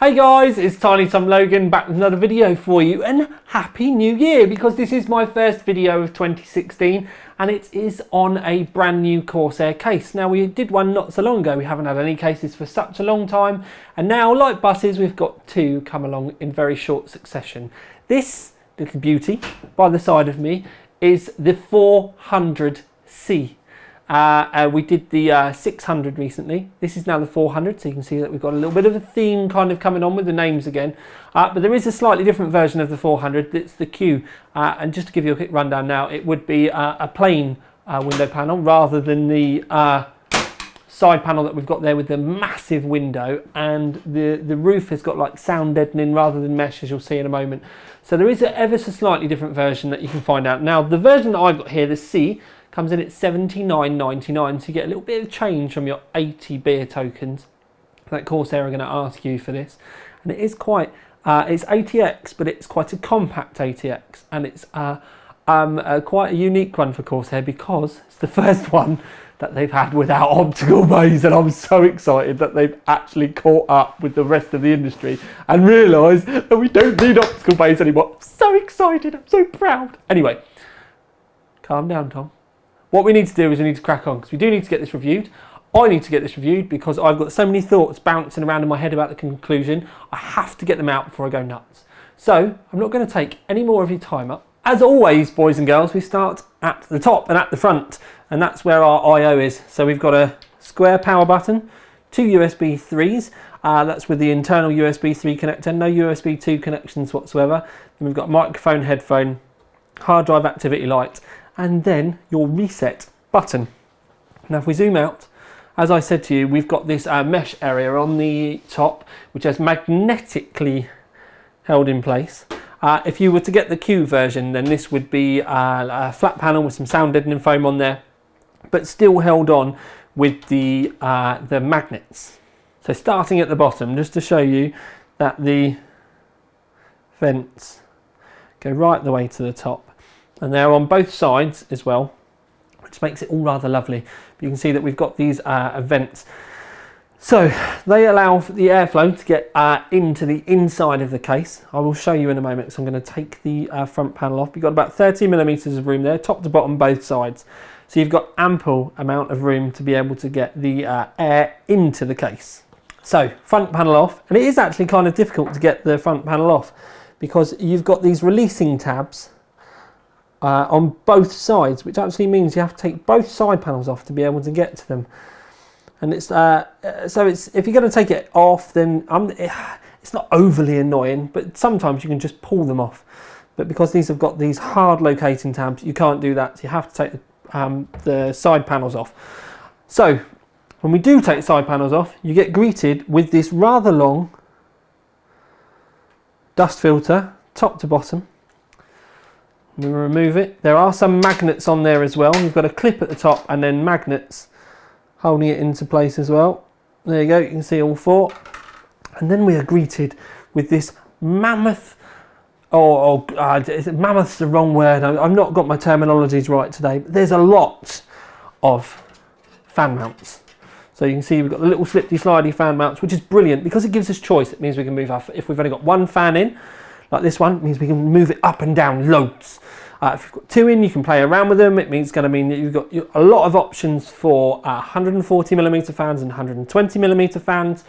Hey guys, it's Tiny Tom Logan back with another video for you, and Happy New Year, because this is my first video of 2016 and it is on a brand new Corsair case. Now, we did one not so long ago. We haven't had any cases for such a long time, and now, like buses, we've got two come along in very short succession. This little beauty by the side of me is the 400C. We did the 600 recently. This is now the 400, so you can see that we've got a little bit of a theme kind of coming on with the names again. But there is a slightly different version of the 400. It's the Q. And just to give you a quick rundown now, it would be a plain window panel rather than the side panel that we've got there with the massive window, and the roof has got like sound deadening rather than mesh, as you'll see in a moment. So there is an ever so slightly different version that you can find out. Now, the version that I've got here, the C, comes in at $79.99, so you get a little bit of change from your 80 beer tokens that Corsair are going to ask you for this. And it is quite, it's ATX, but it's quite a compact ATX, and it's quite a unique one for Corsair because it's the first one that they've had without optical bays, and I'm so excited that they've actually caught up with the rest of the industry and realised that we don't need optical bays anymore. I'm so excited, I'm so proud. Anyway, calm down, Tom. What we need to do is we need to crack on, because we do need to get this reviewed. I need to get this reviewed because I've got so many thoughts bouncing around in my head about the conclusion. I have to get them out before I go nuts. So I'm not going to take any more of your time up. As always, boys and girls, we start at the top and at the front, and that's where our I/O is. So we've got a square power button, two USB 3s. That's with the internal USB 3 connector, no USB 2 connections whatsoever. Then we've got microphone, headphone, hard drive activity light, and then your reset button. Now, if we zoom out, as I said to you, we've got this mesh area on the top, which has magnetically held in place. If you were to get the Q version, then this would be a flat panel with some sound deadening foam on there, but still held on with the magnets. So starting at the bottom, just to show you that the vents go right the way to the top. And they're on both sides as well, which makes it all rather lovely. But you can see that we've got these vents. So they allow for the airflow to get into the inside of the case. I will show you in a moment, so I'm going to take the front panel off. You've got about 30 millimeters of room there, top to bottom, both sides. So you've got ample amount of room to be able to get the air into the case. So front panel off, and it is actually kind of difficult to get the front panel off because you've got these releasing tabs on both sides, which actually means you have to take both side panels off to be able to get to them. And it's so it's, if you're going to take it off, then it's not overly annoying, but sometimes you can just pull them off. But because these have got these hard locating tabs, you can't do that, so you have to take the side panels off. So when we do take side panels off, you get greeted with this rather long dust filter, top to bottom. We remove it. There are some magnets on there as well. You've got a clip at the top and then magnets holding it into place as well. There you go, you can see all four. And then we are greeted with this mammoth, mammoth's the wrong word. I've not got my terminologies right today, but there's a lot of fan mounts. So you can see we've got the little slipty slidey fan mounts, which is brilliant because it gives us choice. It means we can move up. If we've only got one fan in, like this one, it means we can move it up and down loads. If you've got two in, you can play around with them. It's going to mean that you've got a lot of options for 140mm fans and 120mm fans.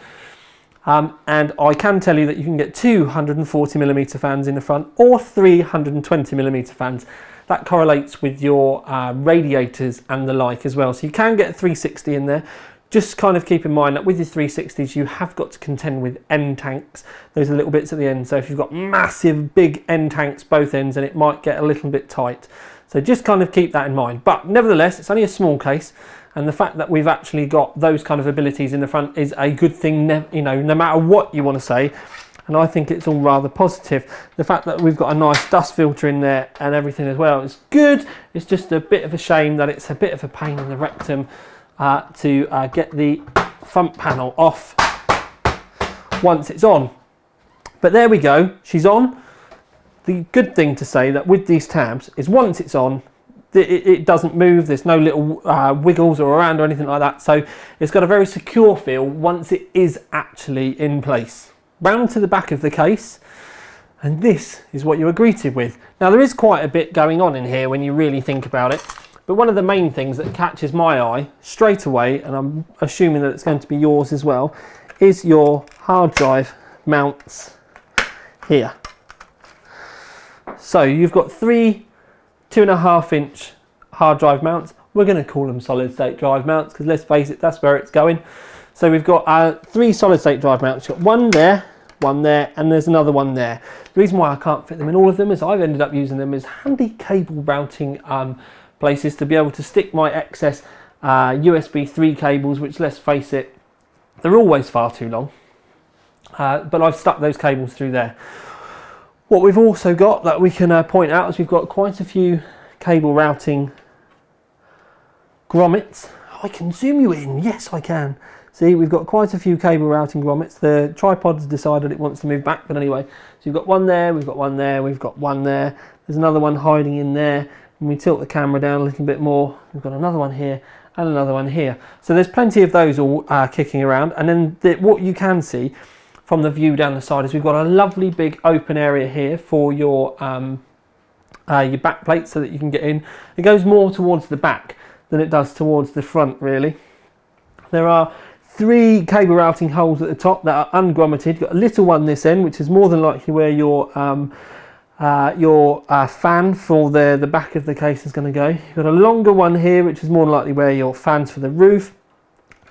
And I can tell you that you can get two 140mm fans in the front or 320mm fans. That correlates with your radiators and the like as well. So you can get a 360 in there. Just kind of keep in mind that with your 360s, you have got to contend with end tanks. Those are little bits at the end. So if you've got massive, big end tanks both ends, then it might get a little bit tight. So just kind of keep that in mind. But nevertheless, it's only a small case. And the fact that we've actually got those kind of abilities in the front is a good thing, you know, no matter what you want to say. And I think it's all rather positive. The fact that we've got a nice dust filter in there and everything as well is good. It's just a bit of a shame that it's a bit of a pain in the rectum to get the front panel off once it's on. But there we go, she's on. The good thing to say that with these tabs is once it's on, it doesn't move. There's no little wiggles or around or anything like that. So it's got a very secure feel once it is actually in place. round to the back of the case, and this is what you are greeted with. Now there is quite a bit going on in here when you really think about it, but one of the main things that catches my eye straight away, and I'm assuming that it's going to be yours as well, is your hard drive mounts here. So you've got three 2.5-inch hard drive mounts. We're going to call them solid state drive mounts because let's face it, that's where it's going. So we've got 3 solid state drive mounts. You've got one there, and there's another one there. The reason why I can't fit them in all of them is I've ended up using them as handy cable routing places to be able to stick my excess USB 3 cables, which, let's face it, they're always far too long. But I've stuck those cables through there. What we've also got that we can point out is we've got quite a few cable routing grommets. I can zoom you in, yes I can. See, we've got quite a few cable routing grommets. The tripod's decided it wants to move back, but anyway. So you've got one there, we've got one there, we've got one there. There's another one hiding in there. When we tilt the camera down a little bit more, we've got another one here and another one here. So there's plenty of those all kicking around. And then what you can see from the view down the side is we've got a lovely big open area here for your back plate so that you can get in. It goes more towards the back than it does towards the front, really. There are 3 cable routing holes at the top that are ungrommeted. You've got a little one this end, which is more than likely where your fan for the back of the case is going to go. You've got a longer one here, which is more than likely where your fans for the roof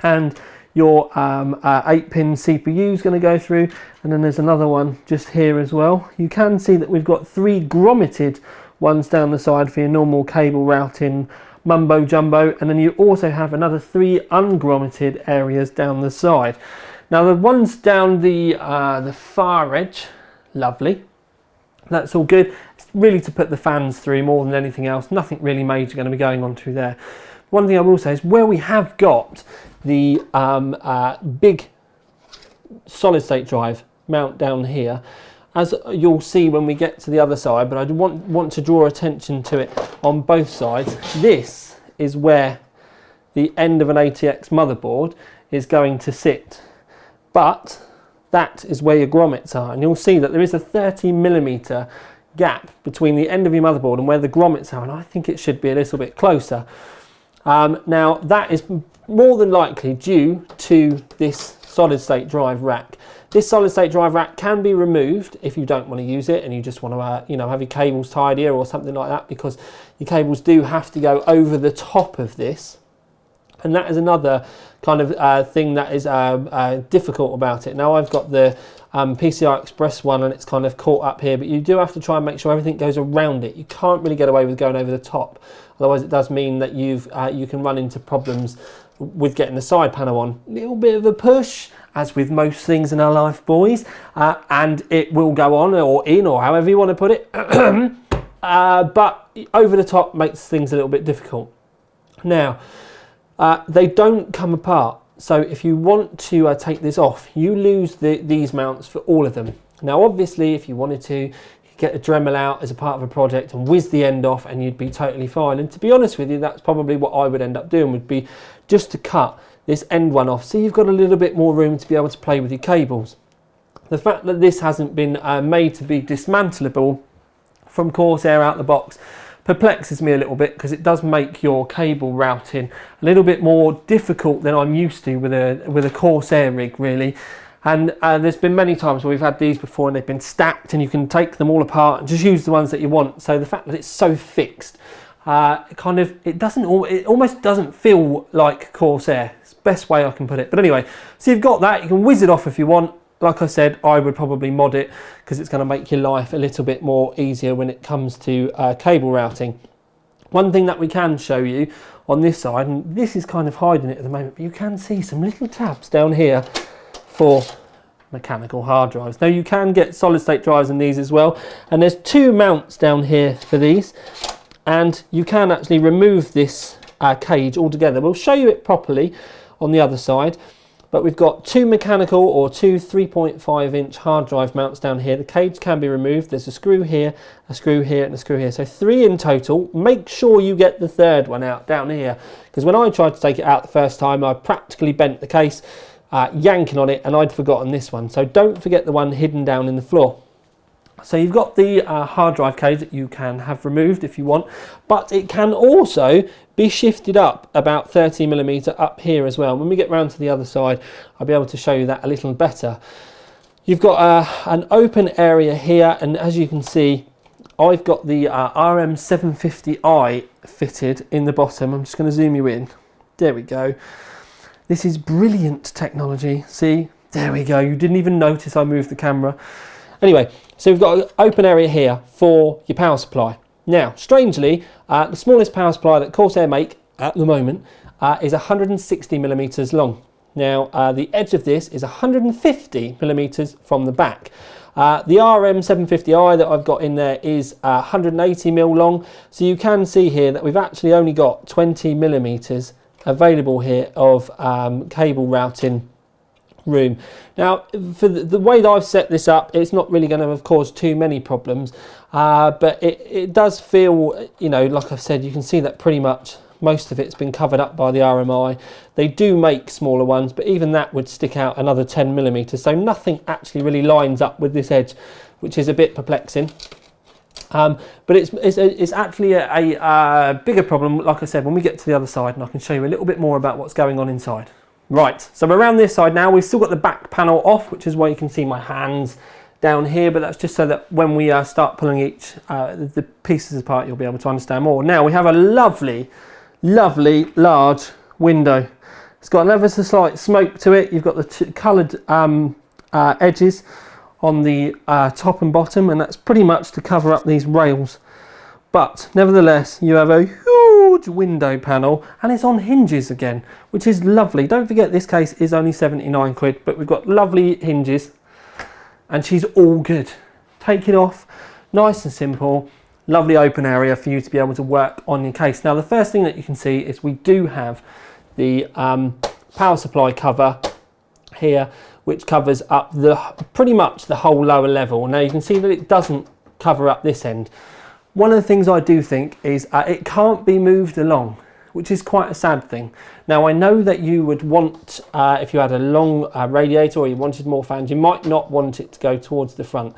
and your 8-pin CPU is going to go through. And then there's another one just here as well. You can see that we've got 3 grommeted ones down the side for your normal cable routing mumbo jumbo, and then you also have another 3 ungrommeted areas down the side. Now the ones down the far edge, lovely, that's all good. It's really to put the fans through more than anything else. Nothing really major going to be going on through there. One thing I will say is where we have got the big solid state drive mount down here, as you'll see when we get to the other side, but I want to draw attention to it on both sides. This is where the end of an ATX motherboard is going to sit, but that is where your grommets are, and you'll see that there is a 30mm gap between the end of your motherboard and where the grommets are, and I think it should be a little bit closer. Now that is more than likely due to this solid state drive rack. This solid state drive rack can be removed if you don't want to use it and you just want to have your cables tied here or something like that, because your cables do have to go over the top of this, and that is another kind of thing that is difficult about it. Now I've got the PCI Express one and it's kind of caught up here, but you do have to try and make sure everything goes around it. You can't really get away with going over the top, otherwise it does mean that you can run into problems with getting the side panel on. A little bit of a push, as with most things in our life, boys, and it will go on or in or however you want to put it, but over the top makes things a little bit difficult. Now they don't come apart, so if you want to take this off, you lose these mounts for all of them. Now obviously if you wanted to, you could get a Dremel out as a part of a project and whiz the end off and you'd be totally fine, and to be honest with you, that's probably what I would end up doing, would be just to cut this end one off, so you've got a little bit more room to be able to play with your cables. The fact that this hasn't been made to be dismantleable from Corsair out the box perplexes me a little bit, because it does make your cable routing a little bit more difficult than I'm used to with a Corsair rig, really. And there's been many times where we've had these before and they've been stacked and you can take them all apart and just use the ones that you want. So the fact that it's so fixed, it almost doesn't feel like Corsair. It's the best way I can put it. But anyway, so you've got that. You can whiz it off if you want. Like I said, I would probably mod it because it's going to make your life a little bit more easier when it comes to cable routing. One thing that we can show you on this side, and this is kind of hiding it at the moment, but you can see some little tabs down here for mechanical hard drives. Now you can get solid state drives in these as well, and there's 2 mounts down here for these, and you can actually remove this cage altogether. We'll show you it properly on the other side. But we've got 2 mechanical or 2 3.5-inch hard drive mounts down here. The cage can be removed. There's a screw here, a screw here, and a screw here. So 3 in total. Make sure you get the 3rd one out down here, because when I tried to take it out the first time, I practically bent the case. yanking on it, and I'd forgotten this one. So don't forget the one hidden down in the floor. So you've got the hard drive cage that you can have removed if you want, but it can also be shifted up about 30mm up here as well. When we get round to the other side, I'll be able to show you that a little better. You've got an open area here, and as you can see, I've got the RM750i fitted in the bottom. I'm just going to zoom you in. There we go. This is brilliant technology. See, there we go. You didn't even notice I moved the camera. Anyway, so we've got an open area here for your power supply. Now, strangely, the smallest power supply that Corsair make at the moment is 160mm long. Now, the edge of this is 150mm from the back. The RM750i that I've got in there is 180mm long, so you can see here that we've actually only got 20mm available here of cable routing room. Now, for the way that I've set this up, it's not really going to have caused too many problems, but it does feel, you know, like I've said, you can see that pretty much most of it's been covered up by the RMI. They do make smaller ones, but even that would stick out another 10mm, so nothing actually really lines up with this edge, which is a bit perplexing. But it's actually a bigger problem, like I said, when we get to the other side, and I can show you a little bit more about what's going on inside. Right, so we're around this side now. We've still got the back panel off, which is why you can see my hands down here, but that's just so that when we start pulling each the pieces apart, you'll be able to understand more. Now we have a lovely large window. It's got an ever so slight smoke to it. You've got the coloured edges on the top and bottom, and that's pretty much to cover up these rails. But nevertheless, you have a huge window panel, and it's on hinges again, which is lovely. Don't forget, this case is only 79 quid, but we've got lovely hinges, and she's all good. Take it off, nice and simple. Lovely open area for you to be able to work on your case. Now, the first thing that you can see is we do have the power supply cover here, which covers up pretty much the whole lower level. Now you can see that it doesn't cover up this end. One of the things I do think is it can't be moved along, which is quite a sad thing. Now, I know that you would want, if you had a long radiator or you wanted more fans, you might not want it to go towards the front,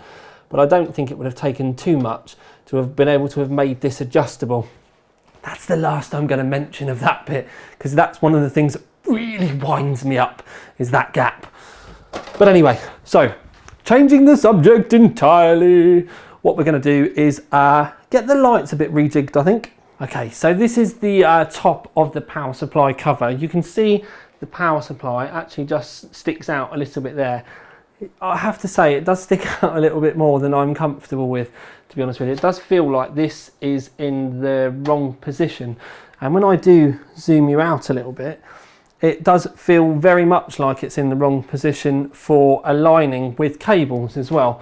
but I don't think it would have taken too much to have been able to have made this adjustable. That's the last I'm going to mention of that bit, because that's one of the things that really winds me up, is that gap. But anyway, so changing the subject entirely, what we're going to do is get the lights a bit rejigged, I think. Okay, so this is the top of the power supply cover. You can see the power supply actually just sticks out a little bit there. I have to say, it does stick out a little bit more than I'm comfortable with, to be honest with you. It does feel like this is in the wrong position. And when I do zoom you out a little bit, it does feel very much like it's in the wrong position for aligning with cables as well.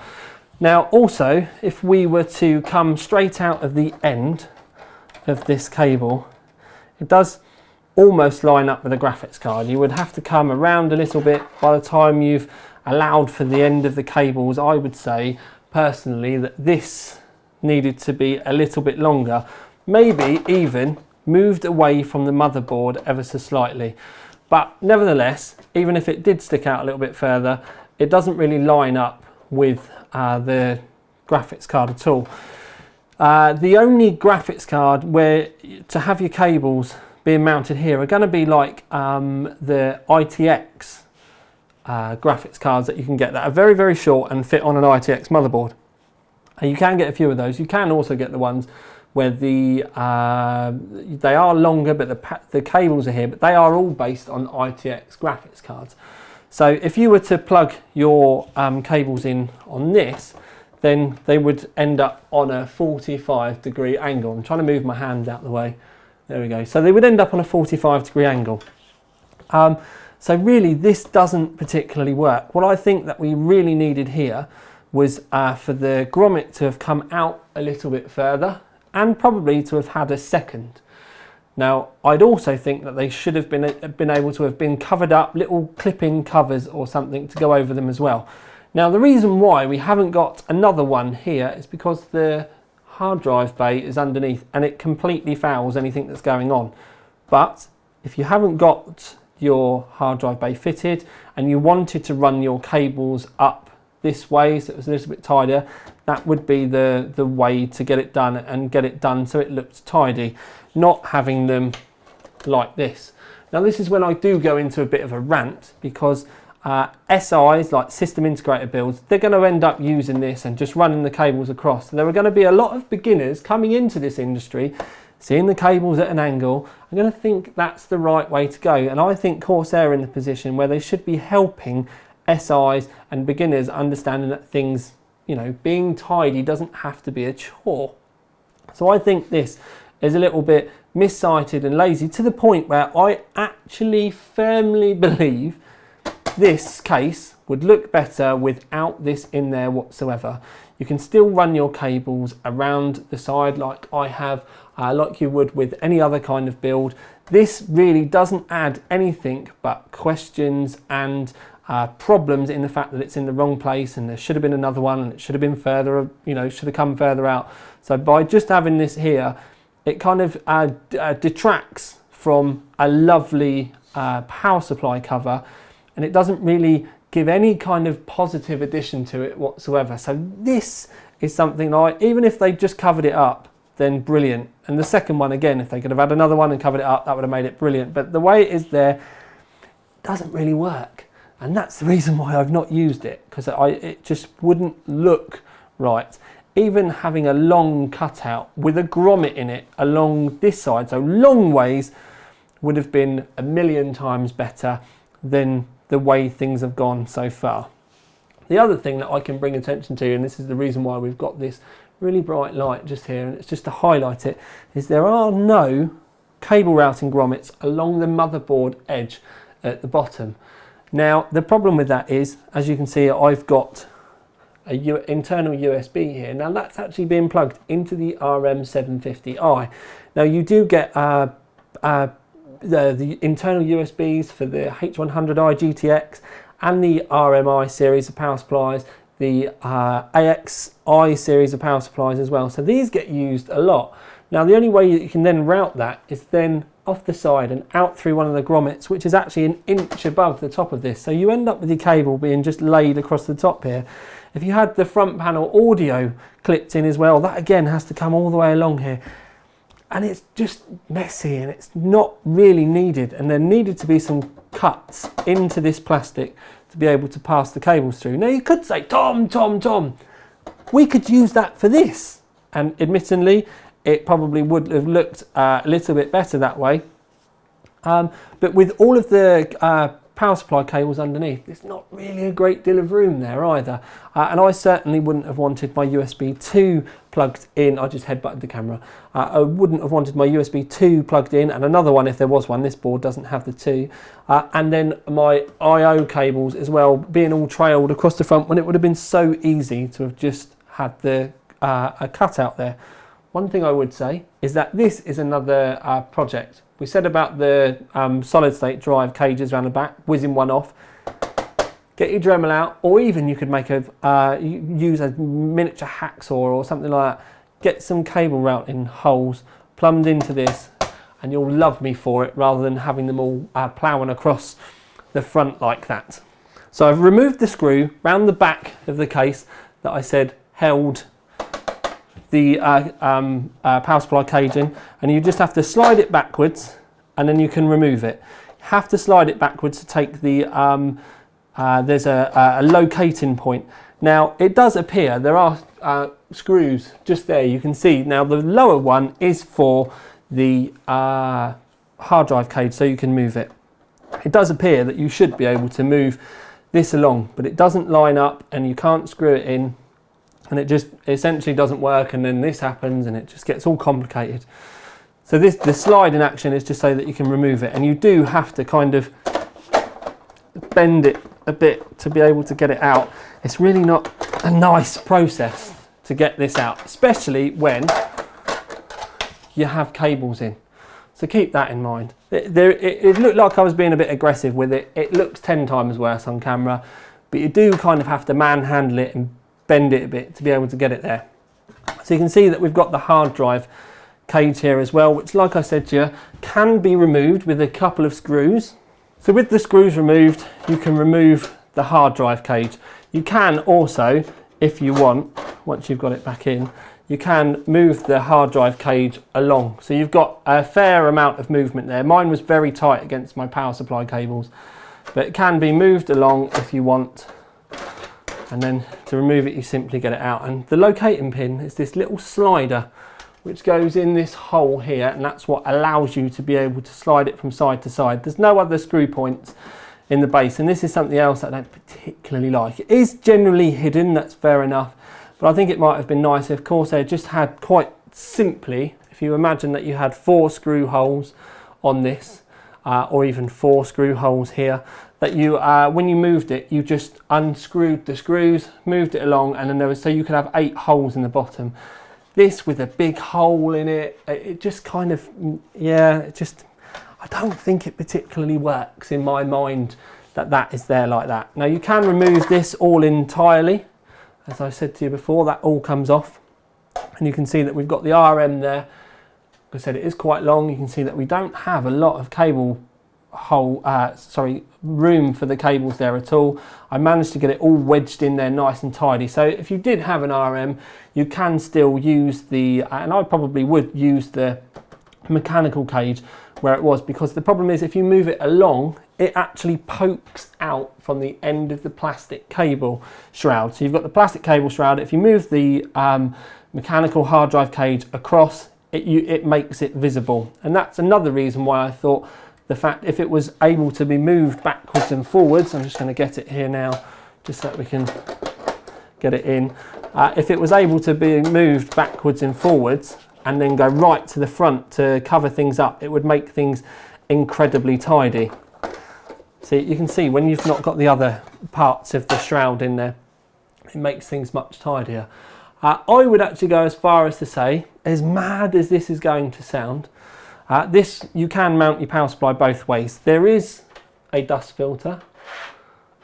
Now, also, if we were to come straight out of the end of this cable, it does almost line up with a graphics card. You would have to come around a little bit by the time you've allowed for the end of the cables. I would say personally that this needed to be a little bit longer, maybe even moved away from the motherboard ever so slightly. But nevertheless, even if it did stick out a little bit further, it doesn't really line up with the graphics card at all. The only graphics card where to have your cables being mounted here are going to be like the ITX graphics cards that you can get that are very, very short and fit on an ITX motherboard. And you can get a few of those. You can also get the ones where they are longer, but the cables are here, but they are all based on ITX graphics cards. So if you were to plug your cables in on this, then they would end up on a 45-degree angle. I'm trying to move my hand out the way. There we go. So they would end up on a 45-degree angle. So really, this doesn't particularly work. What I think that we really needed here was for the grommet to have come out a little bit further, and probably to have had a second. Now, I'd also think that they should have been able to have been covered up, little clipping covers or something to go over them as well. Now, the reason why we haven't got another one here is because the hard drive bay is underneath and it completely fouls anything that's going on. But if you haven't got your hard drive bay fitted and you wanted to run your cables up this way so it was a little bit tidier, that would be the way to get it done, and get it done so it looked tidy, not having them like this. Now this is when I do go into a bit of a rant, because SIs, like system integrator builds, they're going to end up using this and just running the cables across. So there are going to be a lot of beginners coming into this industry, seeing the cables at an angle. I'm going to think that's the right way to go, and I think Corsair are in the position where they should be helping SIs and beginners understanding that things, you know, being tidy doesn't have to be a chore. So I think this is a little bit miscited and lazy, to the point where I actually firmly believe this case would look better without this in there whatsoever. You can still run your cables around the side like I have, like you would with any other kind of build. This really doesn't add anything but questions and problems in the fact that it's in the wrong place, and there should have been another one, and it should have been further, you know, should have come further out. So by just having this here, it kind of detracts from a lovely power supply cover, and it doesn't really give any kind of positive addition to it whatsoever. So this is something like, even if they just covered it up, then brilliant. And the second one, again, if they could have had another one and covered it up, that would have made it brilliant. But the way it is there doesn't really work. And that's the reason why I've not used it, because it just wouldn't look right. Even having a long cutout with a grommet in it along this side, so long ways, would have been a million times better than the way things have gone so far. The other thing that I can bring attention to, and this is the reason why we've got this really bright light just here, and it's just to highlight it, is there are no cable routing grommets along the motherboard edge at the bottom. Now the problem with that is, as you can see, I've got a internal USB here. Now that's actually being plugged into the RM750i. Now you do get the internal USBs for the H100i GTX and the RMI series of power supplies, the AXI series of power supplies as well. So these get used a lot. Now the only way you can then route that is then off the side and out through one of the grommets, which is actually an inch above the top of this. So you end up with your cable being just laid across the top here. If you had the front panel audio clipped in as well, that again has to come all the way along here. And it's just messy, and it's not really needed. And there needed to be some cuts into this plastic to be able to pass the cables through. Now you could say, Tom, we could use that for this. And admittedly, it probably would have looked a little bit better that way. But with all of the power supply cables underneath, it's not really a great deal of room there either. And I certainly wouldn't have wanted my USB 2 plugged in. I just headbutted the camera. I wouldn't have wanted my USB 2 plugged in, and another one if there was one. This board doesn't have the 2. And then my I/O cables as well being all trailed across the front, when it would have been so easy to have just had the a cutout there. One thing I would say is that this is another project. We said about the solid state drive cages around the back, whizzing one off. Get your Dremel out, or even you could make use a miniature hacksaw or something like that. Get some cable routing holes plumbed into this, and you'll love me for it, rather than having them all ploughing across the front like that. So I've removed the screw round the back of the case that I said held the power supply cage in, and you just have to slide it backwards, and then you can remove it. You have to slide it backwards to take the there's a locating point. Now it does appear there are screws just there, you can see. Now the lower one is for the hard drive cage, so you can move it. It does appear that you should be able to move this along, but it doesn't line up and you can't screw it in, and it just essentially doesn't work, and then this happens and it just gets all complicated. So the slide in action is just so that you can remove it, and you do have to kind of bend it a bit to be able to get it out. It's really not a nice process to get this out, especially when you have cables in. So keep that in mind. It looked like I was being a bit aggressive with it. It looks 10 times worse on camera, but you do kind of have to manhandle it and bend it a bit to be able to get it there. So you can see that we've got the hard drive cage here as well, which, like I said to you, can be removed with a couple of screws. So with the screws removed, you can remove the hard drive cage. You can also, if you want, once you've got it back in, you can move the hard drive cage along. So you've got a fair amount of movement there. Mine was very tight against my power supply cables, but it can be moved along if you want. And then to remove it, you simply get it out. And the locating pin is this little slider which goes in this hole here, and that's what allows you to be able to slide it from side to side. There's no other screw points in the base, and this is something else I don't particularly like. It is generally hidden, that's fair enough, but I think it might have been nice if Corsair just had, quite simply, if you imagine that you had 4 screw holes on this, or even 4 screw holes here, that you, when you moved it, you just unscrewed the screws, moved it along, and then there was, so you could have 8 holes in the bottom. This with a big hole in it, it just kind of, yeah, it just, I don't think it particularly works in my mind that is there like that. Now you can remove this all entirely. As I said to you before, that all comes off. And you can see that we've got the RM there. Like I said, it is quite long. You can see that we don't have a lot of cable room for the cables there at all. I managed to get it all wedged in there nice and tidy. So if you did have an RM, you can still use the, and I probably would use the mechanical cage where it was, because the problem is if you move it along, it actually pokes out from the end of the plastic cable shroud. So you've got the plastic cable shroud. If you move the mechanical hard drive cage across, it makes it visible. And that's another reason why I thought the fact if it was able to be moved backwards and forwards, I'm just going to get it here now just so that we can get it in. If it was able to be moved backwards and forwards and then go right to the front to cover things up, it would make things incredibly tidy. See, you can see when you've not got the other parts of the shroud in there, it makes things much tidier. I would actually go as far as to say, as mad as this is going to sound, this, you can mount your power supply both ways. There is a dust filter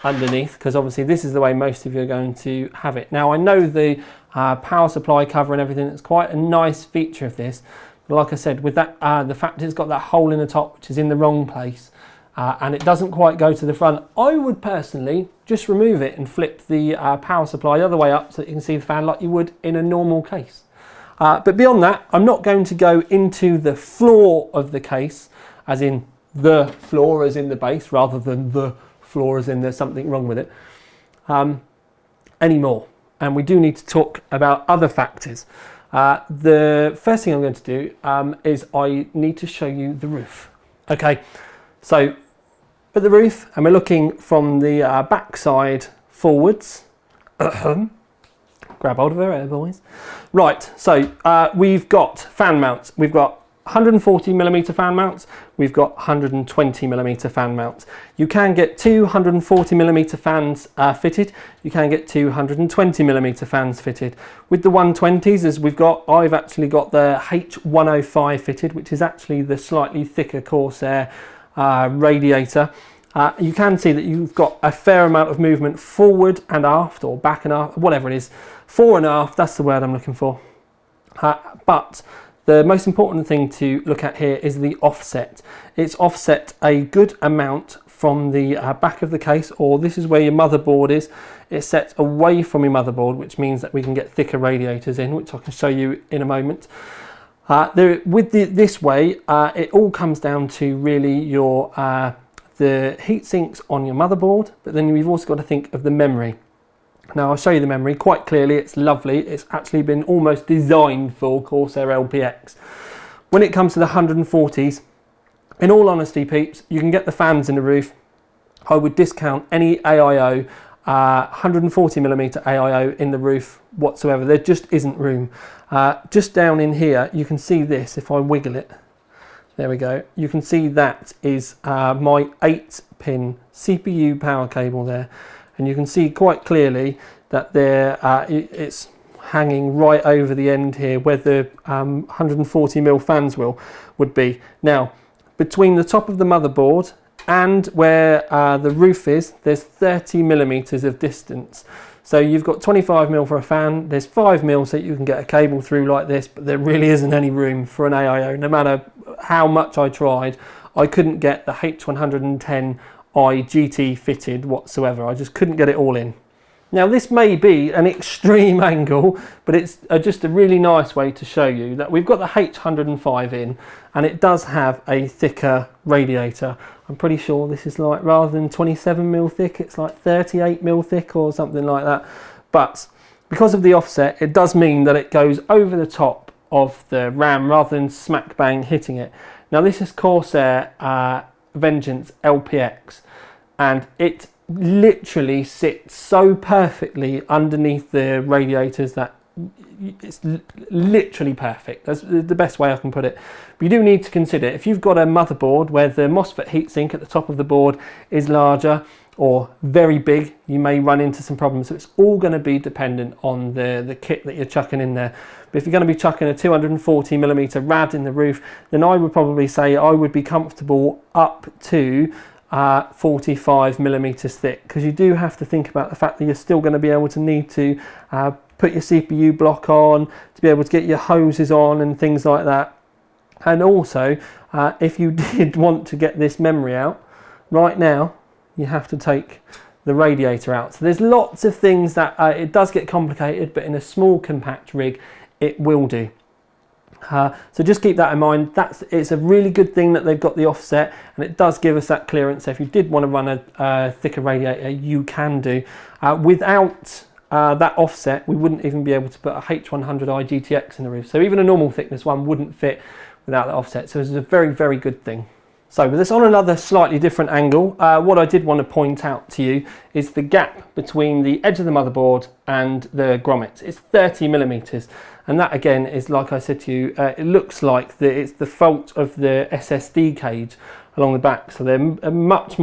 underneath, because obviously this is the way most of you are going to have it. Now I know the power supply cover and everything, it's quite a nice feature of this, but like I said, with that, the fact it's got that hole in the top which is in the wrong place, and it doesn't quite go to the front, I would personally just remove it and flip the power supply the other way up so that you can see the fan like you would in a normal case. But beyond that, I'm not going to go into the floor of the case, as in the floor as in the base, rather than the floor as in there's something wrong with it, anymore. And we do need to talk about other factors. The first thing I'm going to do is I need to show you the roof. Okay, so at the roof, and we're looking from the back side forwards. Grab hold of her there, boys. Right, so we've got fan mounts. We've got 140mm fan mounts. We've got 120mm fan mounts. You can get 240mm fans fitted. You can get 220mm fans fitted. With the 120s, as I've actually got the H105 fitted, which is actually the slightly thicker Corsair radiator. You can see that you've got a fair amount of movement forward and aft, or back and aft, whatever it is. Fore and aft, that's the word I'm looking for. But the most important thing to look at here is the offset. It's offset a good amount from the back of the case, or this is where your motherboard is. It's set away from your motherboard, which means that we can get thicker radiators in, which I can show you in a moment. This way, it all comes down to really your the heat sinks on your motherboard, but then you've also got to think of the memory. Now I'll show you the memory quite clearly. It's lovely. It's actually been almost designed for Corsair LPX. When it comes to the 140s, in all honesty, peeps, you can get the fans in the roof. I would discount any AIO, 140mm AIO in the roof whatsoever. There just isn't room. Just down in here, you can see this. If I wiggle it, there we go. You can see that is my 8-pin CPU power cable there. And you can see quite clearly that it's hanging right over the end here where the 140mm fans would be. Now, between the top of the motherboard and where the roof is, there's 30mm of distance. So you've got 25mm for a fan, there's 5mm so you can get a cable through like this, but there really isn't any room for an AIO. No matter how much I tried, I couldn't get the H110i GT fitted whatsoever. I just couldn't get it all in. Now this may be an extreme angle, but it's just a really nice way to show you that we've got the H105 in, and it does have a thicker radiator. I'm pretty sure this is like, rather than 27mm thick, it's like 38mm thick or something like that. But because of the offset, it does mean that it goes over the top of the RAM rather than smack bang hitting it. Now this is Corsair Vengeance LPX, and it literally sits so perfectly underneath the radiators that it's literally perfect. That's the best way I can put it. But you do need to consider, if you've got a motherboard where the MOSFET heatsink at the top of the board is larger or very big, you may run into some problems. So it's all going to be dependent on the kit that you're chucking in there. But if you're going to be chucking a 240mm rad in the roof, then I would probably say I would be comfortable up to 45mm thick, because you do have to think about the fact that you're still going to be able to need to put your CPU block on, to be able to get your hoses on and things like that. And also, if you did want to get this memory out, right now you have to take the radiator out. So there's lots of things that it does get complicated, but in a small compact rig it will do. So just keep that in mind. It's a really good thing that they've got the offset, and it does give us that clearance. So if you did want to run a thicker radiator, you can do. Without that offset, we wouldn't even be able to put a H100i GTX in the roof. So even a normal thickness one wouldn't fit without that offset. So it's a very, very good thing. So with this on another slightly different angle, what I did want to point out to you is the gap between the edge of the motherboard and the grommets. It's 30mm. And that again is, like I said to you, it looks like it's the fault of the SSD cage along the back. So they're much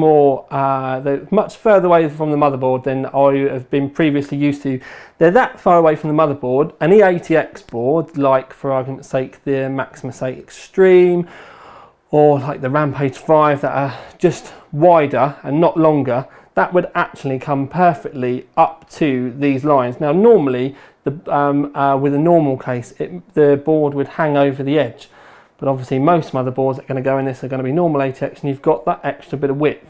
further away from the motherboard than I have been previously used to. They're that far away from the motherboard. Any ATX board, like for argument's sake the Maximus 8 Extreme, or like the Rampage 5 that are just wider and not longer, that would actually come perfectly up to these lines. Now normally, with a normal case, the board would hang over the edge, but obviously most motherboards that are going to go in this are going to be normal ATX, and you've got that extra bit of width.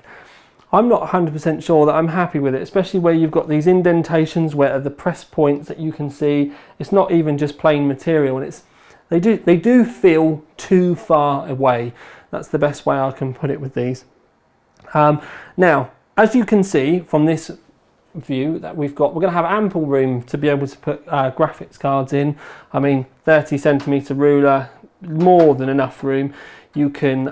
I'm not 100% sure that I'm happy with it, especially where you've got these indentations where the press points that you can see. It's not even just plain material, and they do feel too far away. That's the best way I can put it with these. Now, as you can see from this view that we're going to have ample room to be able to put graphics cards in. I mean, 30cm ruler, more than enough room. You can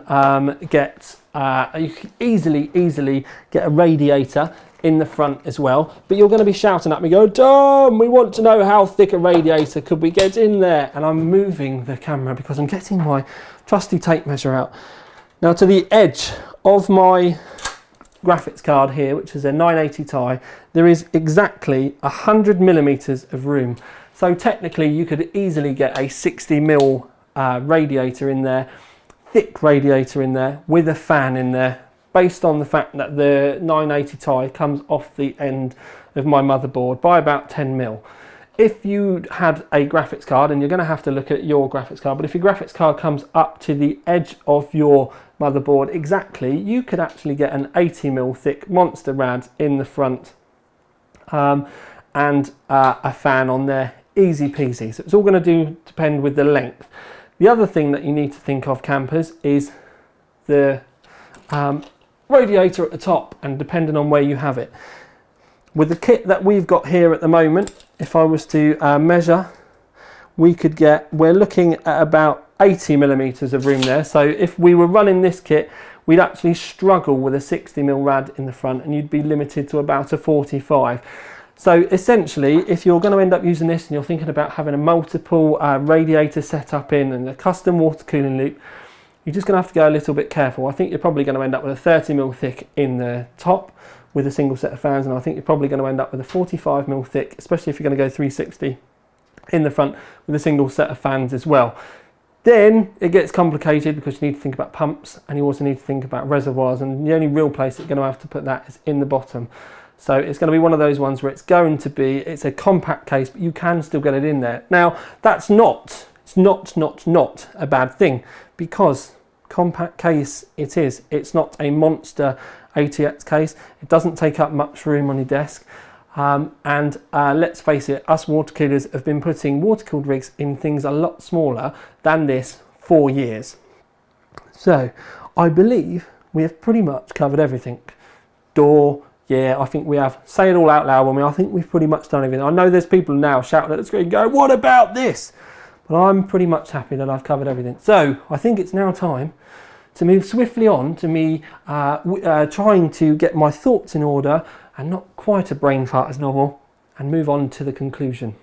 you can easily get a radiator in the front as well. But you're going to be shouting at me, go, Tom, we want to know how thick a radiator could we get in there? And I'm moving the camera because I'm getting my trusty tape measure out. Now to the edge of my graphics card here, which is a 980 Ti, there is exactly 100mm of room. So technically you could easily get a 60mm radiator in there, thick radiator in there, with a fan in there, based on the fact that the 980 Ti comes off the end of my motherboard by about 10mm. If you had a graphics card, and you're going to have to look at your graphics card, but if your graphics card comes up to the edge of your motherboard exactly, you could actually get an 80mm thick monster rad in the front, and a fan on there, easy peasy. So it's all going to depend with the length. The other thing that you need to think of, campers, is the radiator at the top, and depending on where you have it. With the kit that we've got here at the moment, if I was to measure, we're looking at about 80mm of room there. So if we were running this kit, we'd actually struggle with a 60mm rad in the front, and you'd be limited to about a 45. So essentially, if you're going to end up using this and you're thinking about having a multiple radiator set up in and a custom water cooling loop, you're just going to have to go a little bit careful. I think you're probably going to end up with a 30mm thick in the top with a single set of fans, and I think you're probably going to end up with a 45mm thick, especially if you're going to go 360 in the front with a single set of fans as well. Then it gets complicated because you need to think about pumps, and you also need to think about reservoirs, and the only real place that you're going to have to put that is in the bottom. So it's going to be one of those ones where it's a compact case, but you can still get it in there. Now, that's not a bad thing, because compact case it is. It's not a monster ATX case. It doesn't take up much room on your desk. Let's face it, us water coolers have been putting water cooled rigs in things a lot smaller than this for years. So I believe we have pretty much covered everything. Door, yeah, I think we have. Say it all out loud, I think we've pretty much done everything. I know there's people now shouting at the screen going, what about this? But I'm pretty much happy that I've covered everything. So I think it's now time to move swiftly on to me trying to get my thoughts in order and not quite a brain fart as normal, and move on to the conclusion.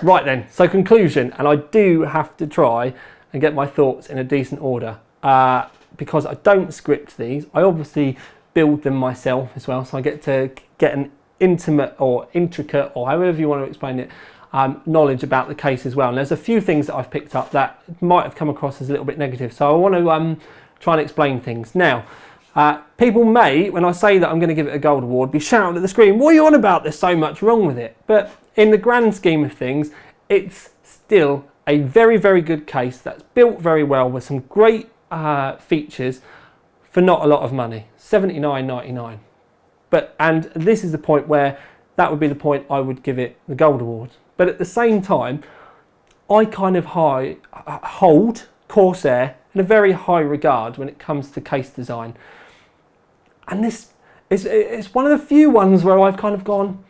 Right then, so conclusion, and I do have to try and get my thoughts in a decent order because I don't script these. I obviously build them myself as well, so I get to get an intimate or intricate, or however you want to explain it, knowledge about the case as well. And there's a few things that I've picked up that might have come across as a little bit negative, so I want to try and explain things. Now, people may, when I say that I'm going to give it a gold award, be shouting at the screen, what are you on about? There's so much wrong with it. But in the grand scheme of things, it's still a very, very good case that's built very well with some great features for not a lot of money, $79.99. And this is the point where that would be the point I would give it the gold award. But at the same time, I kind of hold Corsair in a very high regard when it comes to case design. And this is one of the few ones where I've kind of gone,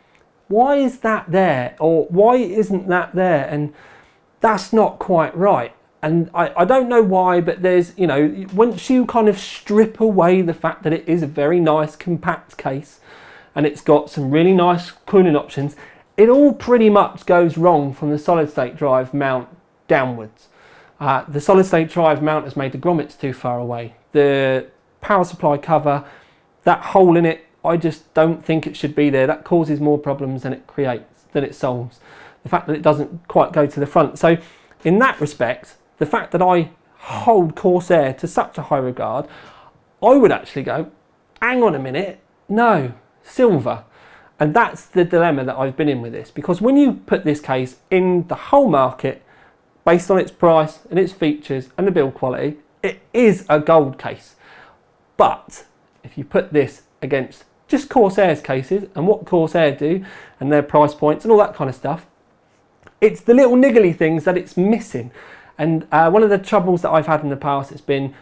why is that there? Or why isn't that there? And that's not quite right. And I don't know why, but there's, you know, once you kind of strip away the fact that it is a very nice compact case and it's got some really nice cooling options, it all pretty much goes wrong from the solid state drive mount downwards. The solid state drive mount has made the grommets too far away. The power supply cover, that hole in it, I just don't think it should be there. That causes more problems than it solves. The fact that it doesn't quite go to the front. So in that respect, the fact that I hold Corsair to such a high regard, I would actually go, hang on a minute, no, silver. And that's the dilemma that I've been in with this, because when you put this case in the whole market, based on its price and its features and the build quality, it is a gold case. But if you put this against just Corsair's cases and what Corsair do and their price points and all that kind of stuff, it's the little niggly things that it's missing. And one of the troubles that I've had in the past has been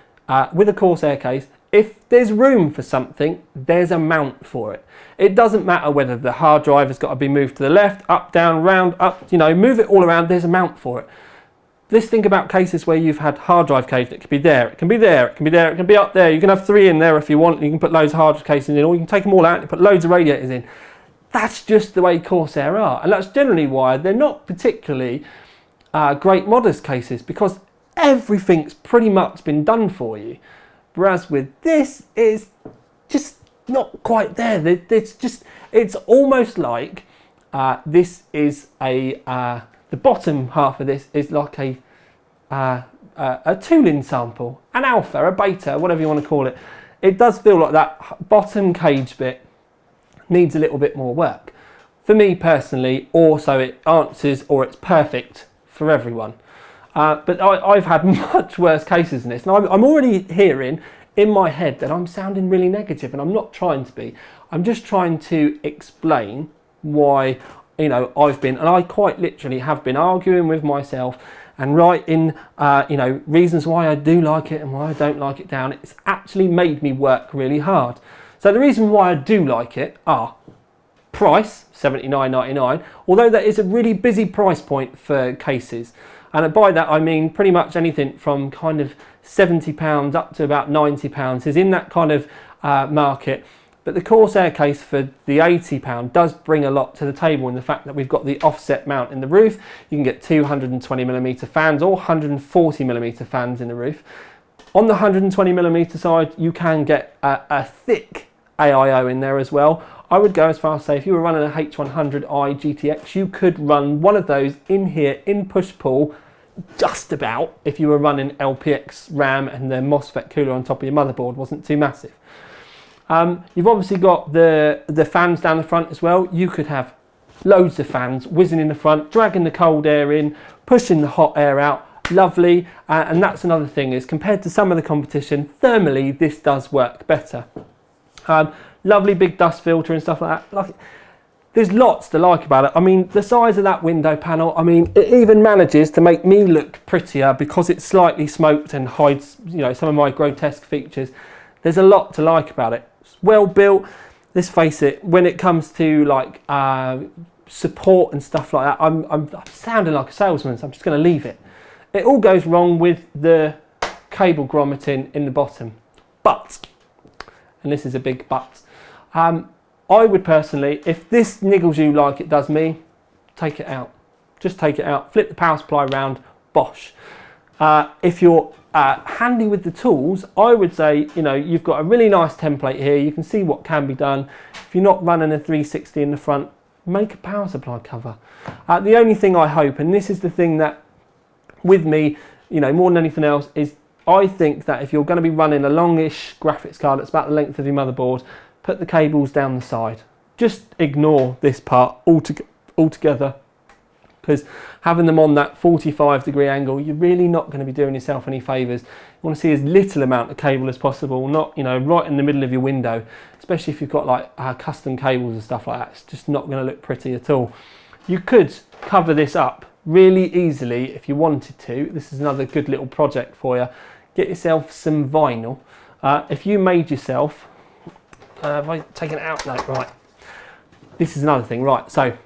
with a Corsair case, if there's room for something, there's a mount for it. It doesn't matter whether the hard drive has got to be moved to the left, up, down, round, up, you know, move it all around, there's a mount for it. Let's think about cases where you've had hard drive cases that could be there, it can be there, it can be there, it can be up there. You can have 3 in there if you want, you can put loads of hard drive cases in, or you can take them all out and put loads of radiators in. That's just the way Corsair are, and that's generally why they're not particularly great modest cases, because everything's pretty much been done for you. Whereas with this, is just not quite there. It's almost like this is the bottom half of this is like a tooling sample, an alpha, a beta, whatever you want to call it. It does feel like that bottom cage bit needs a little bit more work. For me personally, also it answers, or it's perfect for everyone. But I've had much worse cases than this. And I'm already hearing in my head that I'm sounding really negative, and I'm not trying to be. I'm just trying to explain why, you know, and I quite literally have been arguing with myself and writing, you know, reasons why I do like it and why I don't like it down. It's actually made me work really hard. So the reason why I do like it are price, $79.99, although that is a really busy price point for cases. And by that I mean pretty much anything from kind of £70 up to about £90 is in that kind of market. But the Corsair case for the £80 does bring a lot to the table in the fact that we've got the offset mount in the roof. You can get 220mm fans or 140mm fans in the roof. On the 120mm side, you can get a thick AIO in there as well. I would go as far as say if you were running a H100i GTX, you could run one of those in here in push-pull just about if you were running LPX RAM and the MOSFET cooler on top of your motherboard wasn't too massive. You've obviously got the fans down the front as well. You could have loads of fans whizzing in the front, dragging the cold air in, pushing the hot air out. lovely. And that's another thing, is compared to some of the competition, thermally this does work better. Lovely big dust filter and stuff like that. There's lots to like about it. I mean, the size of that window panel, I mean, it even manages to make me look prettier because it's slightly smoked and hides, you know, some of my grotesque features. There's a lot to like about it. It's well built. Let's face it, when it comes to like support and stuff like that, I'm sounding like a salesman, so I'm just going to leave it. It all goes wrong with the cable grommeting in the bottom. But, and this is a big but, I would personally, if this niggles you like it does me, take it out. Just take it out, flip the power supply around, bosh. If you're handy with the tools, I would say, you know, you've got a really nice template here. You can see what can be done. If you're not running a 360 in the front, make a power supply cover. The only thing I hope, and this is the thing that with me, you know, more than anything else, is I think that if you're going to be running a longish graphics card that's about the length of your motherboard, put the cables down the side. Just ignore this part altogether, because having them on that 45-degree angle, you're really not going to be doing yourself any favours. You want to see as little amount of cable as possible, not, you know, right in the middle of your window, especially if you've got like custom cables and stuff like that. It's just not going to look pretty at all. You could cover this up really easily if you wanted to. This is another good little project for you. Get yourself some vinyl. If you made yourself, have I taken it out? No, right. This is another thing, right, so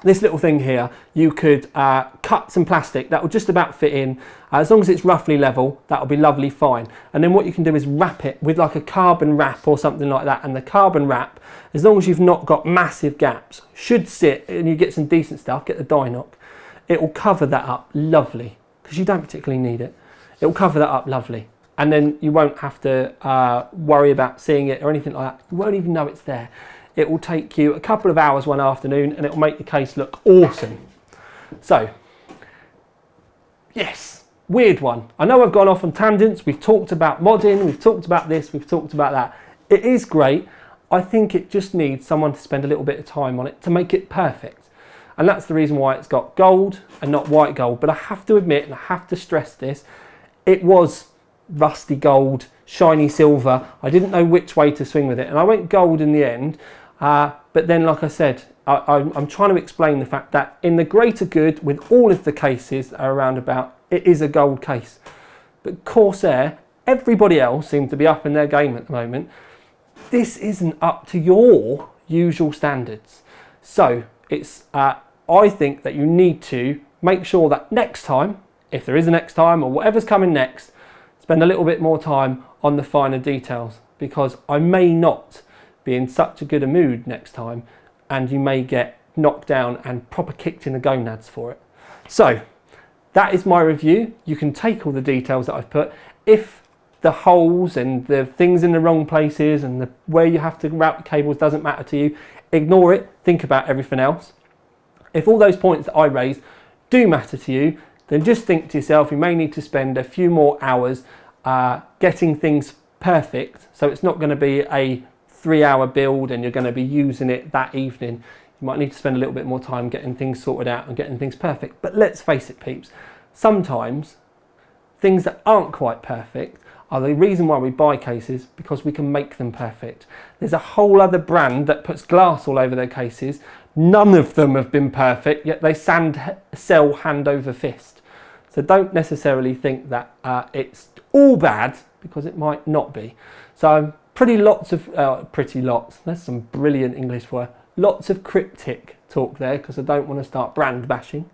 this little thing here, you could cut some plastic that will just about fit in. As long as it's roughly level, that'll be lovely fine. And then what you can do is wrap it with like a carbon wrap or something like that. And the carbon wrap, as long as you've not got massive gaps, should sit, and you get some decent stuff, get the Dynoc, it will cover that up lovely, because you don't particularly need it. It will cover that up lovely. And then you won't have to worry about seeing it or anything like that. You won't even know it's there. It will take you a couple of hours one afternoon and it will make the case look awesome. So, yes, weird one. I know I've gone off on tangents. We've talked about modding, we've talked about this, we've talked about that. It is great. I think it just needs someone to spend a little bit of time on it to make it perfect. And that's the reason why it's got gold and not white gold. But I have to admit, and I have to stress this, it was rusty gold, shiny silver. I didn't know which way to swing with it, and I went gold in the end. But then, like I said, I'm trying to explain the fact that in the greater good, with all of the cases that are around about, it is a gold case. But Corsair, everybody else seems to be up in their game at the moment. This isn't up to your usual standards. So it's, I think that you need to make sure that next time, if there is a next time or whatever's coming next, spend a little bit more time on the finer details, because I may not be in such a good a mood next time and you may get knocked down and proper kicked in the gonads for it. So that is my review. You can take all the details that I've put. If the holes and the things in the wrong places and where you have to route the cables doesn't matter to you, ignore it, think about everything else. If all those points that I raised do matter to you, then just think to yourself, you may need to spend a few more hours getting things perfect. So it's not going to be a 3-hour build and you're going to be using it that evening. You might need to spend a little bit more time getting things sorted out and getting things perfect. But let's face it, peeps, sometimes things that aren't quite perfect are the reason why we buy cases, because we can make them perfect. There's a whole other brand that puts glass all over their cases. None of them have been perfect, yet they sell hand over fist. So don't necessarily think that it's all bad, because it might not be. So that's some brilliant English for it. Lots of cryptic talk there, because I don't want to start brand bashing.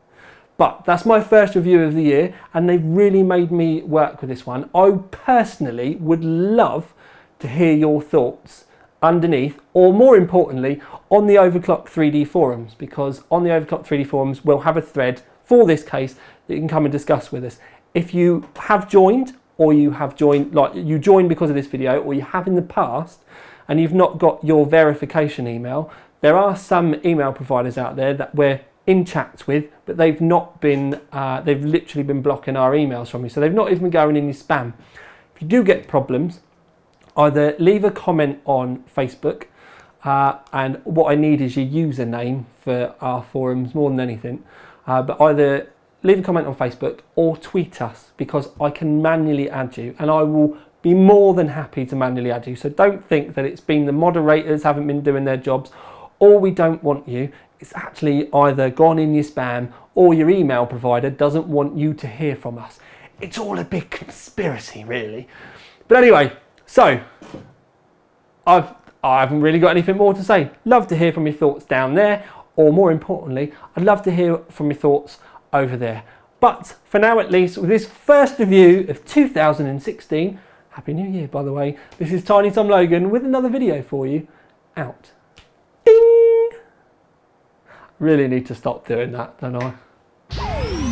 But that's my first review of the year, and they've really made me work with this one. I personally would love to hear your thoughts underneath, or more importantly, on the Overclock 3D forums, because on the Overclock 3D forums, we'll have a thread for this case that you can come and discuss with us. If you have joined, or you have joined, like you joined because of this video, or you have in the past, and you've not got your verification email, there are some email providers out there that we're in chats with, but they've not been, they've literally been blocking our emails from you. So they've not even been going in your spam. If you do get problems, either leave a comment on Facebook, and what I need is your username for our forums more than anything, but either leave a comment on Facebook or tweet us, because I can manually add you, and I will be more than happy to manually add you. So don't think that it's been the moderators haven't been doing their jobs, or we don't want you. It's actually either gone in your spam or your email provider doesn't want you to hear from us. It's all a big conspiracy, really. But anyway, so I haven't really got anything more to say. Love to hear from your thoughts down there, or more importantly, I'd love to hear from your thoughts over there. But for now, at least, with this first review of 2016, Happy New Year, by the way, this is Tiny Tom Logan with another video for you, out. Ding! Really need to stop doing that, don't I?